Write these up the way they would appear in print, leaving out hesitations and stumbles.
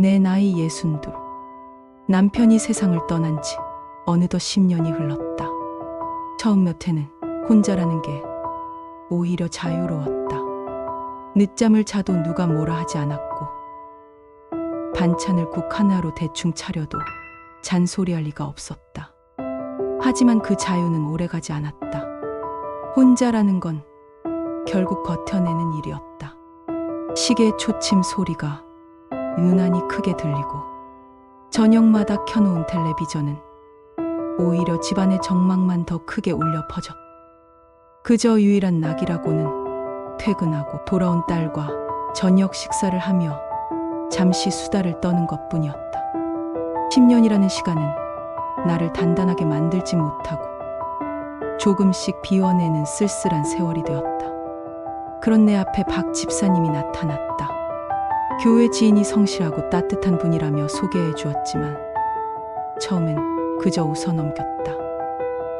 내 나이 62. 남편이 세상을 떠난 지 어느덧 10년이 흘렀다. 처음 몇 해는 혼자라는 게 오히려 자유로웠다. 늦잠을 자도 누가 뭐라 하지 않았고, 반찬을 국 하나로 대충 차려도 잔소리할 리가 없었다. 하지만 그 자유는 오래가지 않았다. 혼자라는 건 결국 버텨내는 일이었다. 시계 초침 소리가 유난히 크게 들리고, 저녁마다 켜놓은 텔레비전은 오히려 집안의 정막만 더 크게 울려 퍼졌다. 그저 유일한 낙이라고는 퇴근하고 돌아온 딸과 저녁 식사를 하며 잠시 수다를 떠는 것뿐이었다. 10년이라는 시간은 나를 단단하게 만들지 못하고 조금씩 비워내는 쓸쓸한 세월이 되었다. 그런 내 앞에 박 집사님이 나타났다. 교회 지인이 성실하고 따뜻한 분이라며 소개해 주었지만 처음엔 그저 웃어 넘겼다.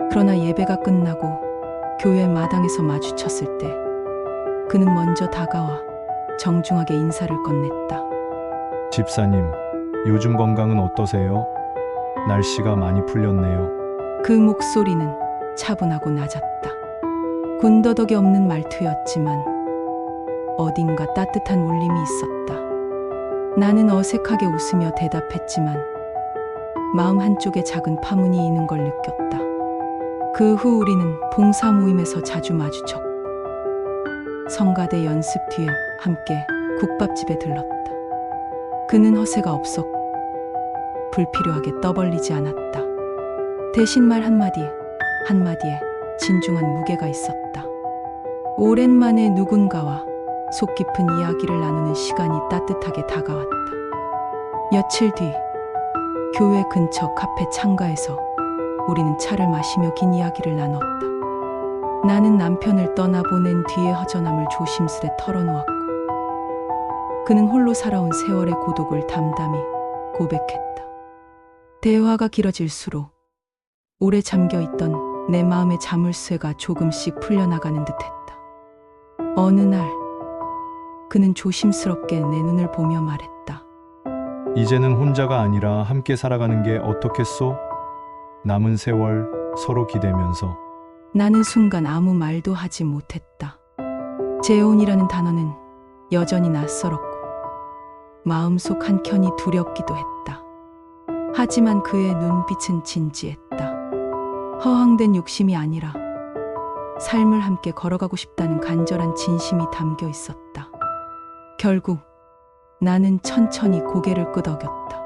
그러나 예배가 끝나고 교회 마당에서 마주쳤을 때 그는 먼저 다가와 정중하게 인사를 건넸다. 집사님, 요즘 건강은 어떠세요? 날씨가 많이 풀렸네요. 그 목소리는 차분하고 낮았다. 군더더기 없는 말투였지만 어딘가 따뜻한 울림이 있었다. 나는 어색하게 웃으며 대답했지만 마음 한쪽에 작은 파문이 있는 걸 느꼈다. 그 후 우리는 봉사 모임에서 자주 마주쳤고, 성가대 연습 뒤엔 함께 국밥집에 들렀다. 그는 허세가 없었고 불필요하게 떠벌리지 않았다. 대신 말 한마디에 진중한 무게가 있었다. 오랜만에 누군가와 속 깊은 이야기를 나누는 시간이 따뜻하게 다가왔다. 며칠 뒤 교회 근처 카페 창가에서 우리는 차를 마시며 긴 이야기를 나눴다. 나는 남편을 떠나보낸 뒤의 허전함을 조심스레 털어놓았고, 그는 홀로 살아온 세월의 고독을 담담히 고백했다. 대화가 길어질수록 오래 잠겨있던 내 마음의 자물쇠가 조금씩 풀려나가는 듯했다. 어느 날 그는 조심스럽게 내 눈을 보며 말했다. 이제는 혼자가 아니라 함께 살아가는 게 어떻겠소? 남은 세월 서로 기대면서. 나는 순간 아무 말도 하지 못했다. 재혼이라는 단어는 여전히 낯설었고 마음속 한켠이 두렵기도 했다. 하지만 그의 눈빛은 진지했다. 허황된 욕심이 아니라 삶을 함께 걸어가고 싶다는 간절한 진심이 담겨 있었다. 결국 나는 천천히 고개를 끄덕였다.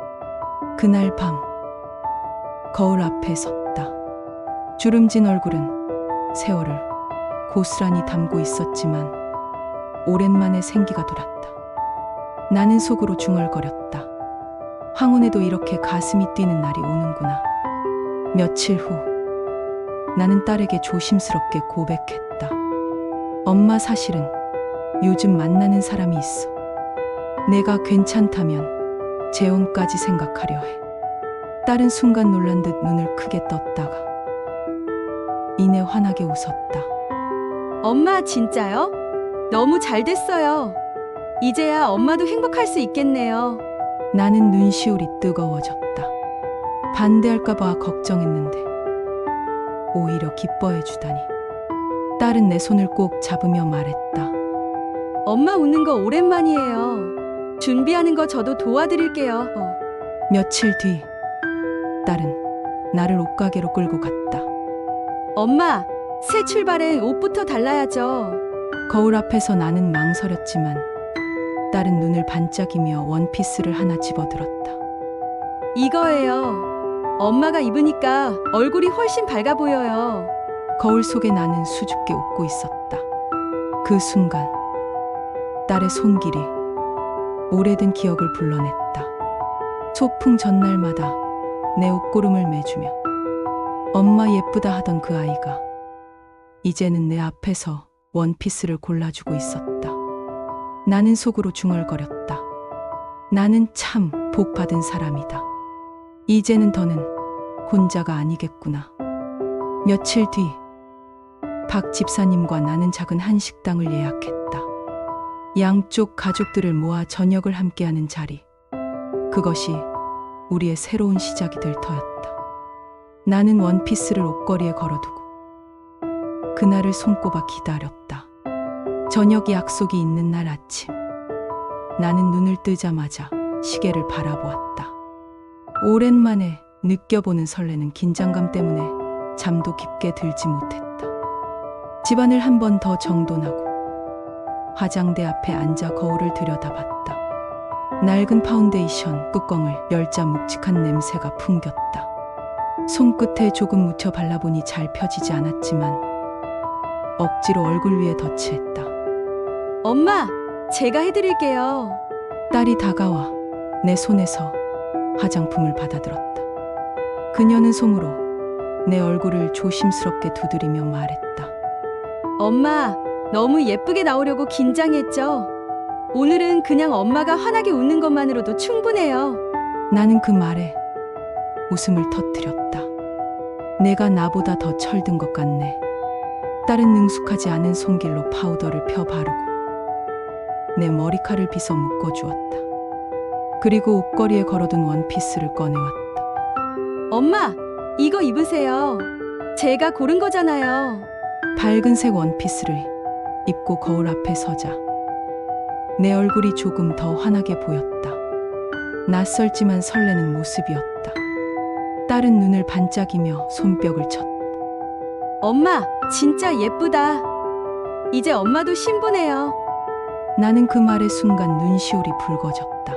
그날 밤 거울 앞에 섰다. 주름진 얼굴은 세월을 고스란히 담고 있었지만 오랜만에 생기가 돌았다. 나는 속으로 중얼거렸다. 황혼에도 이렇게 가슴이 뛰는 날이 오는구나. 며칠 후 나는 딸에게 조심스럽게 고백했다. 엄마, 사실은 요즘 만나는 사람이 있어. 내가 괜찮다면 재혼까지 생각하려 해. 딸은 순간 놀란 듯 눈을 크게 떴다가 이내 환하게 웃었다. 엄마, 진짜요? 너무 잘 됐어요. 이제야 엄마도 행복할 수 있겠네요. 나는 눈시울이 뜨거워졌다. 반대할까봐 걱정했는데 오히려 기뻐해 주다니. 딸은 내 손을 꼭 잡으며 말했다. 엄마 웃는 거 오랜만이에요. 준비하는 거 저도 도와드릴게요. 며칠 뒤 딸은 나를 옷가게로 끌고 갔다. 엄마, 새 출발엔 옷부터 달라야죠. 거울 앞에서 나는 망설였지만 딸은 눈을 반짝이며 원피스를 하나 집어들었다. 이거예요. 엄마가 입으니까 얼굴이 훨씬 밝아 보여요. 거울 속에 나는 수줍게 웃고 있었다. 그 순간 딸의 손길이 오래된 기억을 불러냈다. 소풍 전날마다 내 옷고름을 매주며 엄마 예쁘다 하던 그 아이가 이제는 내 앞에서 원피스를 골라주고 있었다. 나는 속으로 중얼거렸다. 나는 참 복받은 사람이다. 이제는 더는 혼자가 아니겠구나. 며칠 뒤 박 집사님과 나는 작은 한식당을 예약했다. 양쪽 가족들을 모아 저녁을 함께하는 자리. 그것이 우리의 새로운 시작이 될 터였다. 나는 원피스를 옷걸이에 걸어두고 그날을 손꼽아 기다렸다. 저녁 약속이 있는 날 아침, 나는 눈을 뜨자마자 시계를 바라보았다. 오랜만에 느껴보는 설레는 긴장감 때문에 잠도 깊게 들지 못했다. 집안을 한 번 더 정돈하고 화장대 앞에 앉아 거울을 들여다봤다. 낡은 파운데이션 뚜껑을 열자 묵직한 냄새가 풍겼다. 손끝에 조금 묻혀 발라보니 잘 펴지지 않았지만 억지로 얼굴 위에 덧칠했다. 엄마, 제가 해드릴게요. 딸이 다가와 내 손에서 화장품을 받아들었다. 그녀는 손으로 내 얼굴을 조심스럽게 두드리며 말했다. 엄마, 너무 예쁘게 나오려고 긴장했죠? 오늘은 그냥 엄마가 환하게 웃는 것만으로도 충분해요. 나는 그 말에 웃음을 터뜨렸다. 내가 나보다 더 철든 것 같네. 딸은 능숙하지 않은 손길로 파우더를 펴 바르고 내 머리칼을 빗어 묶어주었다. 그리고 옷걸이에 걸어둔 원피스를 꺼내왔다. 엄마, 이거 입으세요. 제가 고른 거잖아요. 밝은색 원피스를 입고 거울 앞에 서자 내 얼굴이 조금 더 환하게 보였다. 낯설지만 설레는 모습이었다. 딸은 눈을 반짝이며 손뼉을 쳤다. 엄마, 진짜 예쁘다. 이제 엄마도 신부네요. 나는 그 말의 순간 눈시울이 붉어졌다.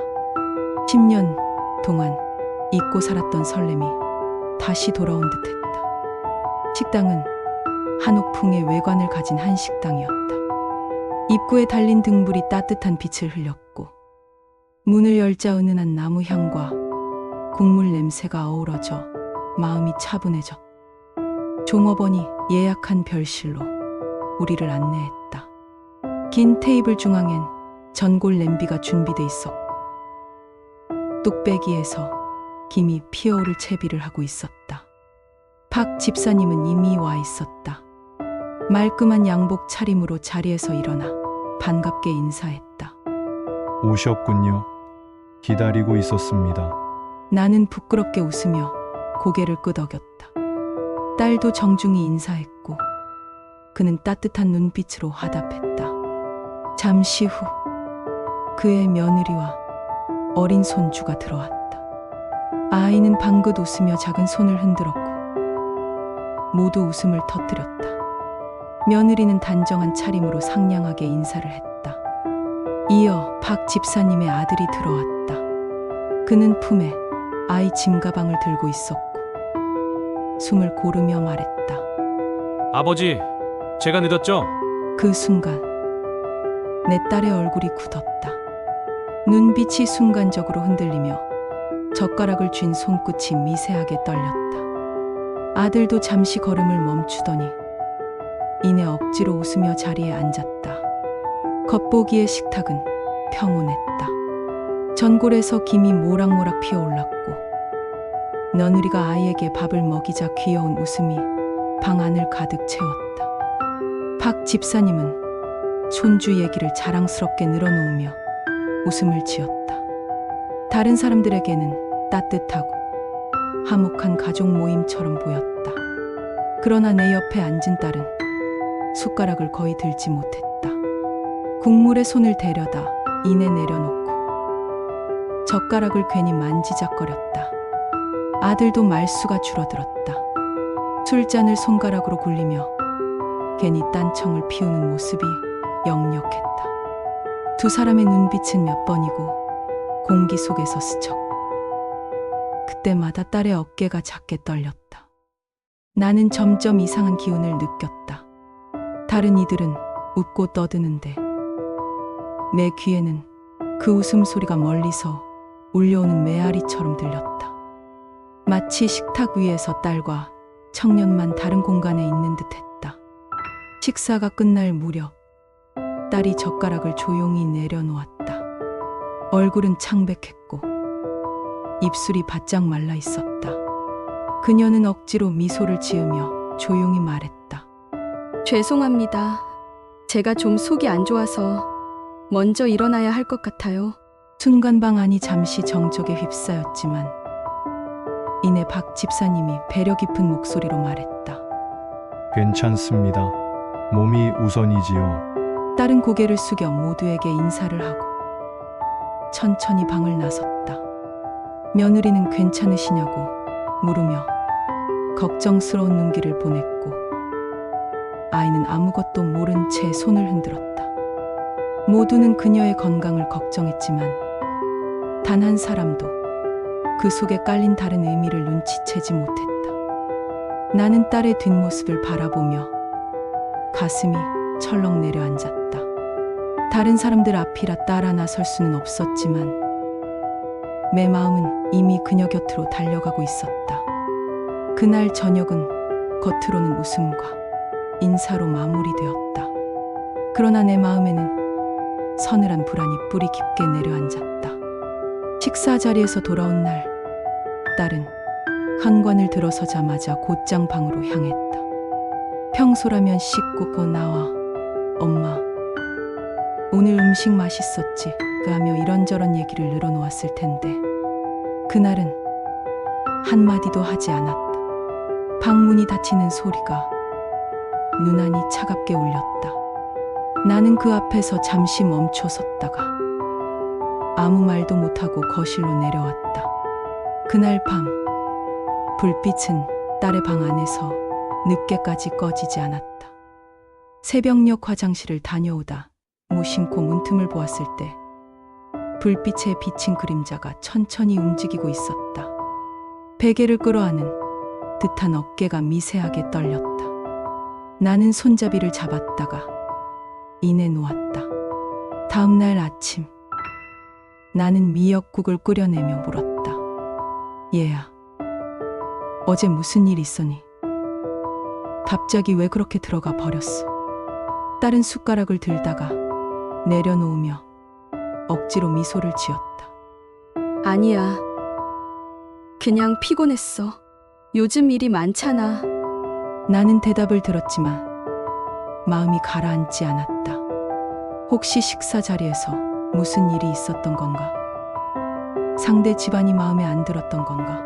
10년 동안 잊고 살았던 설렘이 다시 돌아온 듯했다. 식당은 한옥풍의 외관을 가진 한식당이었다. 입구에 달린 등불이 따뜻한 빛을 흘렸고 문을 열자 은은한 나무 향과 국물 냄새가 어우러져 마음이 차분해졌다. 종업원이 예약한 별실로 우리를 안내했다. 긴 테이블 중앙엔 전골 냄비가 준비돼 있었고 뚝배기에서 김이 피어오를 채비를 하고 있었다. 박 집사님은 이미 와 있었다. 말끔한 양복 차림으로 자리에서 일어나 반갑게 인사했다. 오셨군요. 기다리고 있었습니다. 나는 부끄럽게 웃으며 고개를 끄덕였다. 딸도 정중히 인사했고 그는 따뜻한 눈빛으로 화답했다. 잠시 후 그의 며느리와 어린 손주가 들어왔다. 아이는 방긋 웃으며 작은 손을 흔들었고 모두 웃음을 터뜨렸다. 며느리는 단정한 차림으로 상냥하게 인사를 했다. 이어 박 집사님의 아들이 들어왔다. 그는 품에 아이 짐가방을 들고 있었고 숨을 고르며 말했다. 아버지, 제가 늦었죠? 그 순간 내 딸의 얼굴이 굳었다. 눈빛이 순간적으로 흔들리며 젓가락을 쥔 손끝이 미세하게 떨렸다. 아들도 잠시 걸음을 멈추더니 이내 억지로 웃으며 자리에 앉았다. 겉보기의 식탁은 평온했다. 전골에서 김이 모락모락 피어올랐고 며느리가 아이에게 밥을 먹이자 귀여운 웃음이 방 안을 가득 채웠다. 박 집사님은 손주 얘기를 자랑스럽게 늘어놓으며 웃음을 지었다. 다른 사람들에게는 따뜻하고 화목한 가족 모임처럼 보였다. 그러나 내 옆에 앉은 딸은 숟가락을 거의 들지 못했다. 국물에 손을 대려다 이내 내려놓고 젓가락을 괜히 만지작거렸다. 아들도 말수가 줄어들었다. 술잔을 손가락으로 굴리며 괜히 딴청을 피우는 모습이 역력했다. 두 사람의 눈빛은 몇 번이고 공기 속에서 스쳤고 그때마다 딸의 어깨가 작게 떨렸다. 나는 점점 이상한 기운을 느꼈다. 다른 이들은 웃고 떠드는데 내 귀에는 그 웃음소리가 멀리서 울려오는 메아리처럼 들렸다. 마치 식탁 위에서 딸과 청년만 다른 공간에 있는 듯했다. 식사가 끝날 무렵 딸이 젓가락을 조용히 내려놓았다. 얼굴은 창백했고 입술이 바짝 말라 있었다. 그녀는 억지로 미소를 지으며 조용히 말했다. 죄송합니다. 제가 좀 속이 안 좋아서 먼저 일어나야 할 것 같아요. 순간 방 안이 잠시 정적에 휩싸였지만 이내 박 집사님이 배려 깊은 목소리로 말했다. 괜찮습니다. 몸이 우선이지요. 딸은 고개를 숙여 모두에게 인사를 하고 천천히 방을 나섰다. 며느리는 괜찮으시냐고 물으며 걱정스러운 눈길을 보냈고 아이는 아무것도 모른 채 손을 흔들었다. 모두는 그녀의 건강을 걱정했지만 단 한 사람도 그 속에 깔린 다른 의미를 눈치채지 못했다. 나는 딸의 뒷모습을 바라보며 가슴이 철렁 내려앉았다. 다른 사람들 앞이라 따라 나설 수는 없었지만 내 마음은 이미 그녀 곁으로 달려가고 있었다. 그날 저녁은 겉으로는 웃음과 인사로 마무리되었다. 그러나 내 마음에는 서늘한 불안이 뿌리 깊게 내려앉았다. 식사 자리에서 돌아온 날, 딸은 현관을 들어서자마자 곧장 방으로 향했다. 평소라면 씻고 나와 엄마, 오늘 음식 맛있었지? 하며 이런저런 얘기를 늘어놓았을 텐데 그날은 한마디도 하지 않았다. 방문이 닫히는 소리가 유난히 차갑게 울렸다. 나는 그 앞에서 잠시 멈춰 섰다가 아무 말도 못하고 거실로 내려왔다. 그날 밤 불빛은 딸의 방 안에서 늦게까지 꺼지지 않았다. 새벽녘 화장실을 다녀오다 무심코 문틈을 보았을 때 불빛에 비친 그림자가 천천히 움직이고 있었다. 베개를 끌어안은 듯한 어깨가 미세하게 떨렸다. 나는 손잡이를 잡았다가 이내 놓았다. 다음 날 아침 나는 미역국을 끓여내며 물었다. 얘야, 어제 무슨 일 있었니? 갑자기 왜 그렇게 들어가 버렸어? 딸은 숟가락을 들다가 내려놓으며 억지로 미소를 지었다. 아니야. 그냥 피곤했어. 요즘 일이 많잖아. 나는 대답을 들었지만 마음이 가라앉지 않았다. 혹시 식사 자리에서 무슨 일이 있었던 건가? 상대 집안이 마음에 안 들었던 건가?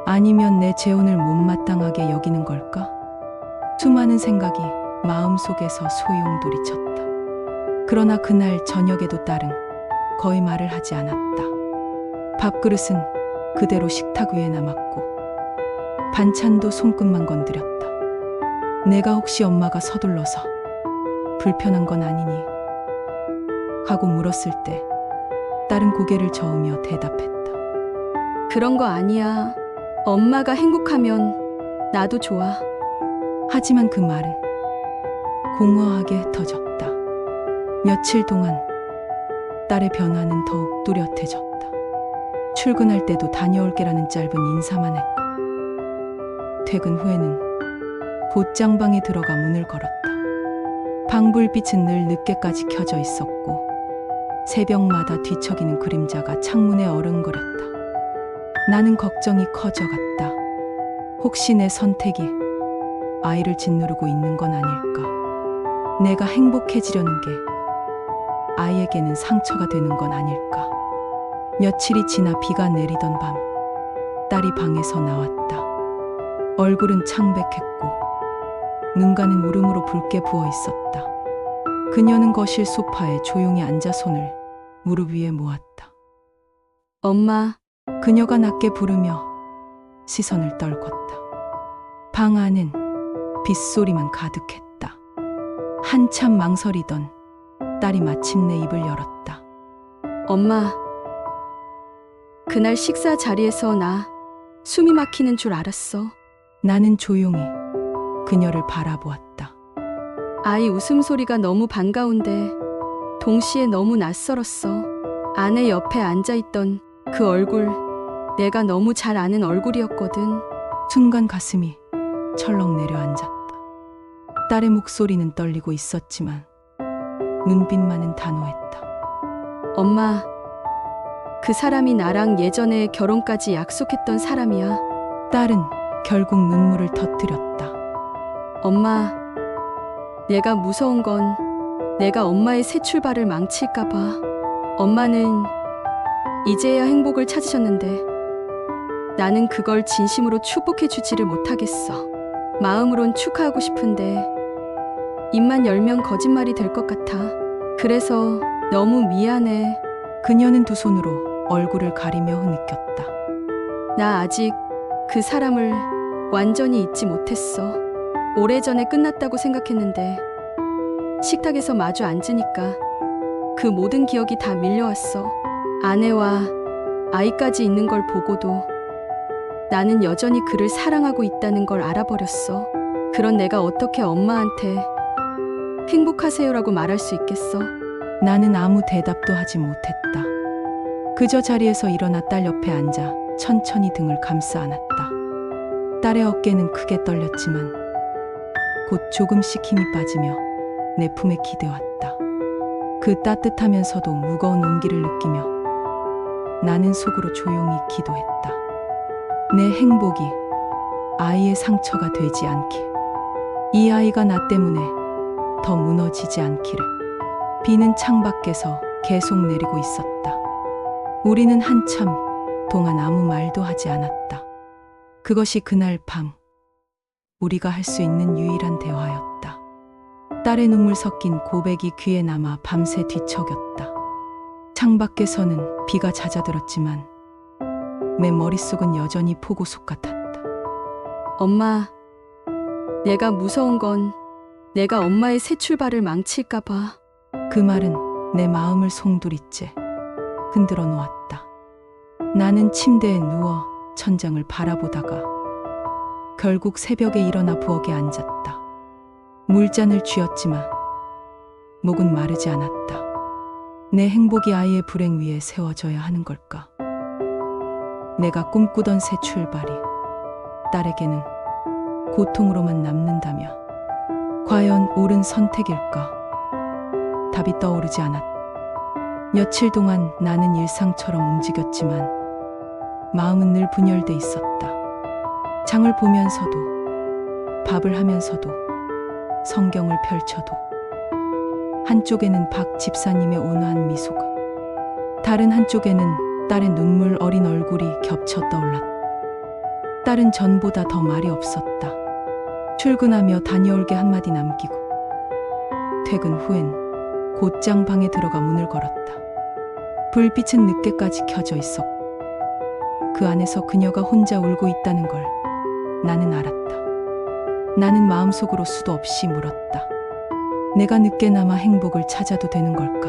아니면 내 재혼을 못마땅하게 여기는 걸까? 수많은 생각이 마음속에서 소용돌이쳤다. 그러나 그날 저녁에도 딸은 거의 말을 하지 않았다. 밥그릇은 그대로 식탁 위에 남았고 반찬도 손끝만 건드렸다. 내가 혹시 엄마가 서둘러서 불편한 건 아니니? 하고 물었을 때 딸은 고개를 저으며 대답했다. 그런 거 아니야. 엄마가 행복하면 나도 좋아. 하지만 그 말은 공허하게 흩어졌다. 며칠 동안 딸의 변화는 더욱 뚜렷해졌다. 출근할 때도 다녀올게라는 짧은 인사만 했고 퇴근 후에는 곧장 방에 들어가 문을 걸었다. 방불빛은 늘 늦게까지 켜져 있었고 새벽마다 뒤척이는 그림자가 창문에 어른거렸다. 나는 걱정이 커져갔다. 혹시 내 선택이 아이를 짓누르고 있는 건 아닐까? 내가 행복해지려는 게 아이에게는 상처가 되는 건 아닐까? 며칠이 지나 비가 내리던 밤, 딸이 방에서 나왔다. 얼굴은 창백했고 눈가는 울음으로 붉게 부어 있었다. 그녀는 거실 소파에 조용히 앉아 손을 무릎 위에 모았다. 엄마, 그녀가 낮게 부르며 시선을 떨궜다. 방 안은 빗소리만 가득했다. 한참 망설이던 딸이 마침내 입을 열었다. 엄마. 그날 식사 자리에서 나 숨이 막히는 줄 알았어. 나는 조용히 그녀를 바라보았다. 아이 웃음소리가 너무 반가운데 동시에 너무 낯설었어. 아내 옆에 앉아있던 그 얼굴, 내가 너무 잘 아는 얼굴이었거든. 순간 가슴이 철렁 내려앉았다. 딸의 목소리는 떨리고 있었지만 눈빛만은 단호했다. 엄마, 그 사람이 나랑 예전에 결혼까지 약속했던 사람이야. 딸은 결국 눈물을 터뜨렸다. 엄마, 내가 무서운 건 내가 엄마의 새 출발을 망칠까봐. 엄마는 이제야 행복을 찾으셨는데 나는 그걸 진심으로 축복해 주지를 못하겠어. 마음으론 축하하고 싶은데 입만 열면 거짓말이 될 것 같아. 그래서 너무 미안해. 그녀는 두 손으로 얼굴을 가리며 흐느꼈다. 나 아직 그 사람을 완전히 잊지 못했어. 오래전에 끝났다고 생각했는데 식탁에서 마주 앉으니까 그 모든 기억이 다 밀려왔어. 아내와 아이까지 있는 걸 보고도 나는 여전히 그를 사랑하고 있다는 걸 알아버렸어. 그런 내가 어떻게 엄마한테 행복하세요라고 말할 수 있겠어? 나는 아무 대답도 하지 못했다. 그저 자리에서 일어나 딸 옆에 앉아 천천히 등을 감싸 안았다. 딸의 어깨는 크게 떨렸지만 곧 조금씩 힘이 빠지며 내 품에 기대왔다. 그 따뜻하면서도 무거운 온기를 느끼며 나는 속으로 조용히 기도했다. 내 행복이 아이의 상처가 되지 않길, 이 아이가 나 때문에 더 무너지지 않기를. 비는 창밖에서 계속 내리고 있었다. 우리는 한참 동안 아무 말도 하지 않았다. 그것이 그날 밤 우리가 할 수 있는 유일한 대화였다. 딸의 눈물 섞인 고백이 귀에 남아 밤새 뒤척였다. 창밖에서는 비가 잦아들었지만 내 머릿속은 여전히 폭우속 같았다. 엄마, 내가 무서운 건 내가 엄마의 새 출발을 망칠까 봐. 그 말은 내 마음을 송두리째 흔들어 놓았다. 나는 침대에 누워 천장을 바라보다가 결국 새벽에 일어나 부엌에 앉았다. 물잔을 쥐었지만 목은 마르지 않았다. 내 행복이 아이의 불행 위에 세워져야 하는 걸까? 내가 꿈꾸던 새 출발이 딸에게는 고통으로만 남는다며 과연 옳은 선택일까? 답이 떠오르지 않았다. 며칠 동안 나는 일상처럼 움직였지만 마음은 늘 분열돼 있었다. 장을 보면서도, 밥을 하면서도, 성경을 펼쳐도 한쪽에는 박 집사님의 온화한 미소가, 다른 한쪽에는 딸의 눈물 어린 얼굴이 겹쳐 떠올랐다. 딸은 전보다 더 말이 없었다. 출근하며 다녀올게 한마디 남기고 퇴근 후엔 곧장 방에 들어가 문을 걸었다. 불빛은 늦게까지 켜져 있었고 그 안에서 그녀가 혼자 울고 있다는 걸 나는 알았다. 나는 마음속으로 수도 없이 물었다. 내가 늦게나마 행복을 찾아도 되는 걸까?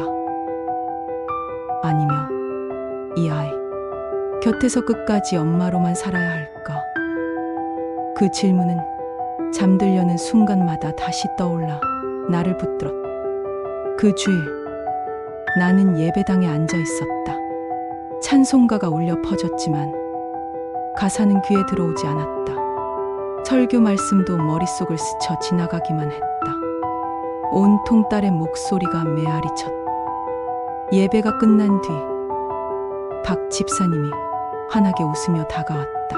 아니면 이 아이 곁에서 끝까지 엄마로만 살아야 할까? 그 질문은 잠들려는 순간마다 다시 떠올라 나를 붙들었다. 그 주일 나는 예배당에 앉아 있었다. 찬송가가 울려 퍼졌지만 가사는 귀에 들어오지 않았다. 설교 말씀도 머릿속을 스쳐 지나가기만 했다. 온통 딸의 목소리가 메아리 쳤다. 예배가 끝난 뒤 박 집사님이 환하게 웃으며 다가왔다.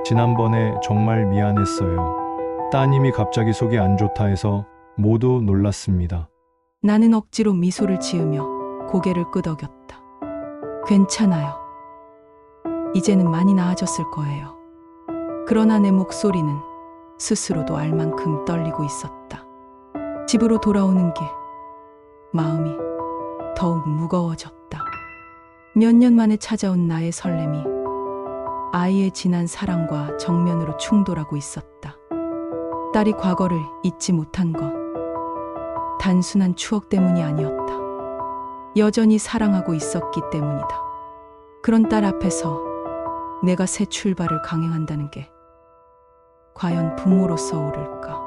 지난번에 정말 미안했어요. 따님이 갑자기 속이 안 좋다 해서 모두 놀랐습니다. 나는 억지로 미소를 지으며 고개를 끄덕였다. 괜찮아요. 이제는 많이 나아졌을 거예요. 그러나 내 목소리는 스스로도 알 만큼 떨리고 있었다. 집으로 돌아오는 길, 마음이 더욱 무거워졌다. 몇 년 만에 찾아온 나의 설렘이 아이의 지난 사랑과 정면으로 충돌하고 있었다. 딸이 과거를 잊지 못한 건 단순한 추억 때문이 아니었다. 여전히 사랑하고 있었기 때문이다. 그런 딸 앞에서 내가 새 출발을 강행한다는 게 과연 부모로서 옳을까?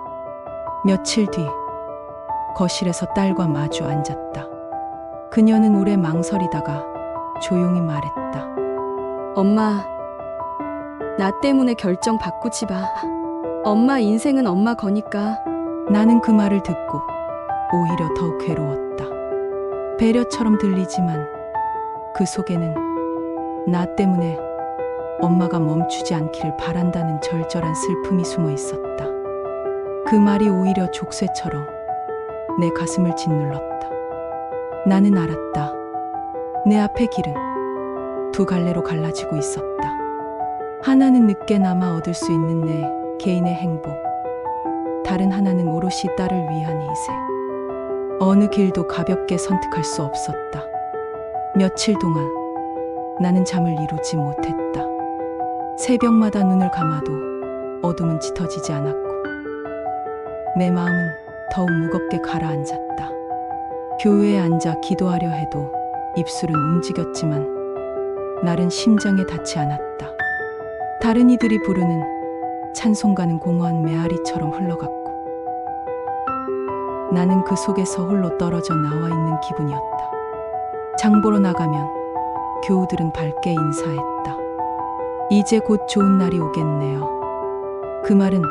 며칠 뒤 거실에서 딸과 마주 앉았다. 그녀는 오래 망설이다가 조용히 말했다. 엄마, 나 때문에 결정 바꾸지 마. 엄마 인생은 엄마 거니까. 나는 그 말을 듣고 오히려 더 괴로웠다. 배려처럼 들리지만 그 속에는 나 때문에 엄마가 멈추지 않기를 바란다는 절절한 슬픔이 숨어 있었다. 그 말이 오히려 족쇄처럼 내 가슴을 짓눌렀다. 나는 알았다. 내 앞의 길은 두 갈래로 갈라지고 있었다. 하나는 늦게나마 얻을 수 있는 내 개인의 행복, 다른 하나는 오롯이 딸을 위한 희생. 어느 길도 가볍게 선택할 수 없었다. 며칠 동안 나는 잠을 이루지 못했다. 새벽마다 눈을 감아도 어둠은 짙어지지 않았고 내 마음은 더욱 무겁게 가라앉았다. 교회에 앉아 기도하려 해도 입술은 움직였지만 날은 심장에 닿지 않았다. 다른 이들이 부르는 찬송가는 공허한 메아리처럼 흘러갔고 나는 그 속에서 홀로 떨어져 나와 있는 기분이었다. 장보러 나가면 교우들은 밝게 인사했다. 이제 곧 좋은 날이 오겠네요. 그 말은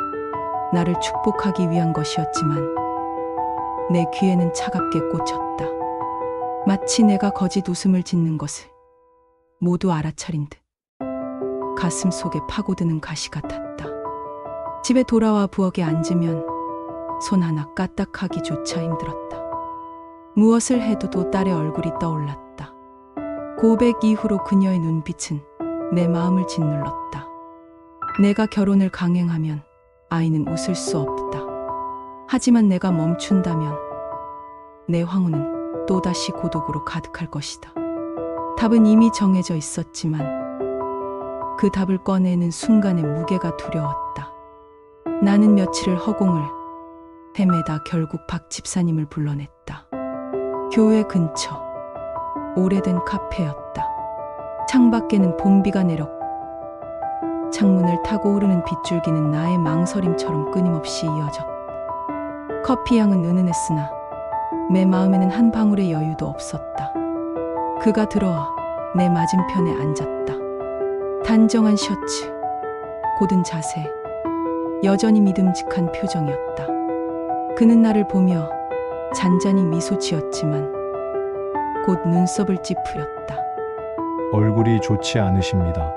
나를 축복하기 위한 것이었지만 내 귀에는 차갑게 꽂혔다. 마치 내가 거짓 웃음을 짓는 것을 모두 알아차린 듯 가슴 속에 파고드는 가시 같았다. 집에 돌아와 부엌에 앉으면 손 하나 까딱하기조차 힘들었다. 무엇을 해도 또 딸의 얼굴이 떠올랐다. 고백 이후로 그녀의 눈빛은 내 마음을 짓눌렀다. 내가 결혼을 강행하면 아이는 웃을 수 없다. 하지만 내가 멈춘다면 내 황후는 또다시 고독으로 가득할 것이다. 답은 이미 정해져 있었지만 그 답을 꺼내는 순간의 무게가 두려웠다. 나는 며칠을 허공을 헤매다 결국 박 집사님을 불러냈다. 교회 근처 오래된 카페였다. 창밖에는 봄비가 내렸고 창문을 타고 흐르는 빗줄기는 나의 망설임처럼 끊임없이 이어졌다. 커피향은 은은했으나 내 마음에는 한 방울의 여유도 없었다. 그가 들어와 내 맞은편에 앉았다. 단정한 셔츠, 고든 자세, 여전히 믿음직한 표정이었다. 그는 나를 보며 잔잔히 미소 지었지만 곧 눈썹을 찌푸렸다. 얼굴이 좋지 않으십니다.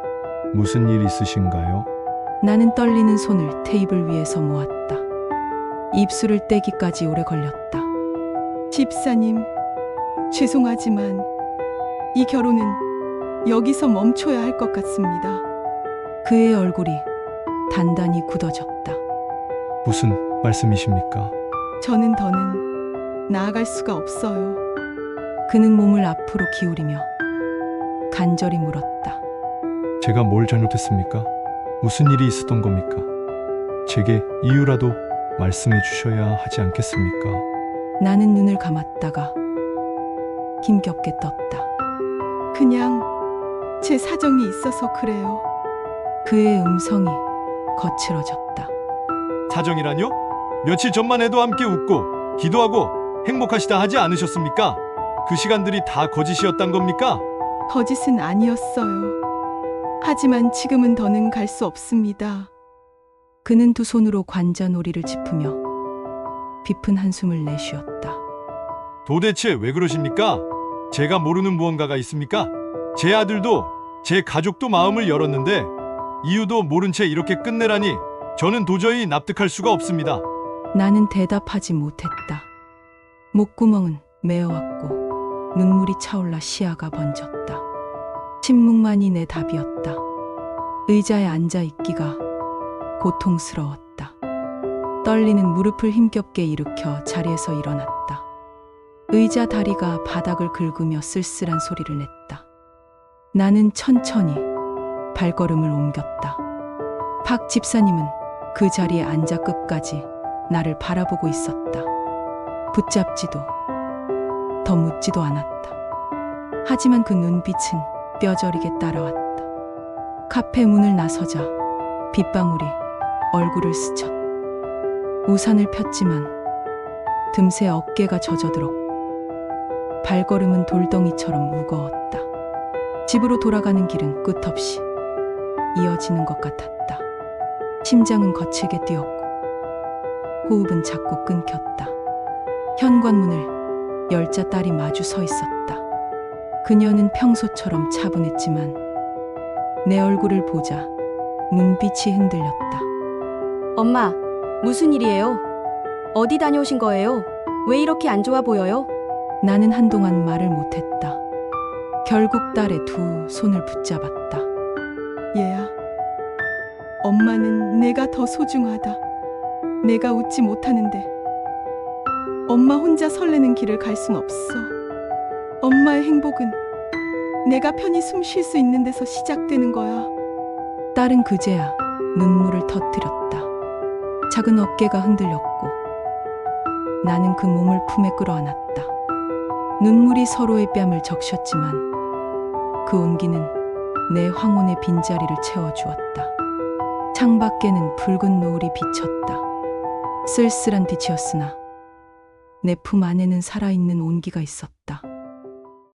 무슨 일 있으신가요? 나는 떨리는 손을 테이블 위에서 모았다. 입술을 떼기까지 오래 걸렸다. 집사님, 죄송하지만 이 결혼은 여기서 멈춰야 할 것 같습니다. 그의 얼굴이 단단히 굳어졌다. 무슨 말씀이십니까? 저는 더는 나아갈 수가 없어요. 그는 몸을 앞으로 기울이며 간절히 물었다. 제가 뭘 잘못했습니까? 무슨 일이 있었던 겁니까? 제게 이유라도 말씀해 주셔야 하지 않겠습니까? 나는 눈을 감았다가 힘겹게 떴다. 그냥 제 사정이 있어서 그래요. 그의 음성이 거칠어졌다. 사정이라뇨? 며칠 전만 해도 함께 웃고 기도하고 행복하시다 하지 않으셨습니까? 그 시간들이 다 거짓이었단 겁니까? 거짓은 아니었어요. 하지만 지금은 더는 갈 수 없습니다. 그는 두 손으로 관자놀이를 짚으며 깊은 한숨을 내쉬었다. 도대체 왜 그러십니까? 제가 모르는 무언가가 있습니까? 제 아들도 제 가족도 마음을 열었는데 이유도 모른 채 이렇게 끝내라니 저는 도저히 납득할 수가 없습니다. 나는 대답하지 못했다. 목구멍은 메어왔고 눈물이 차올라 시야가 번졌다. 침묵만이 내 답이었다. 의자에 앉아있기가 고통스러웠다. 떨리는 무릎을 힘겹게 일으켜 자리에서 일어났다. 의자 다리가 바닥을 긁으며 쓸쓸한 소리를 냈다. 나는 천천히 발걸음을 옮겼다. 박 집사님은 그 자리에 앉아 끝까지 나를 바라보고 있었다. 붙잡지도 더 묻지도 않았다. 하지만 그 눈빛은 뼈저리게 따라왔다. 카페 문을 나서자 빗방울이 얼굴을 스쳤다. 우산을 폈지만 틈새 어깨가 젖어들었고 발걸음은 돌덩이처럼 무거웠다. 집으로 돌아가는 길은 끝없이 이어지는 것 같았다. 심장은 거칠게 뛰었고 호흡은 자꾸 끊겼다. 현관문을 열자 딸이 마주 서 있었다. 그녀는 평소처럼 차분했지만 내 얼굴을 보자 눈빛이 흔들렸다. 엄마, 무슨 일이에요? 어디 다녀오신 거예요? 왜 이렇게 안 좋아 보여요? 나는 한동안 말을 못했다. 결국 딸의 두 손을 붙잡았다. 얘야, 엄마는 내가 더 소중하다. 내가 웃지 못하는데 엄마 혼자 설레는 길을 갈 순 없어. 엄마의 행복은 내가 편히 숨 쉴 수 있는 데서 시작되는 거야. 딸은 그제야 눈물을 터뜨렸다. 작은 어깨가 흔들렸고 나는 그 몸을 품에 끌어안았다. 눈물이 서로의 뺨을 적셨지만 그 온기는 내 황혼의 빈자리를 채워주었다. 창밖에는 붉은 노을이 비쳤다. 쓸쓸한 빛이었으나 내 품 안에는 살아있는 온기가 있었다.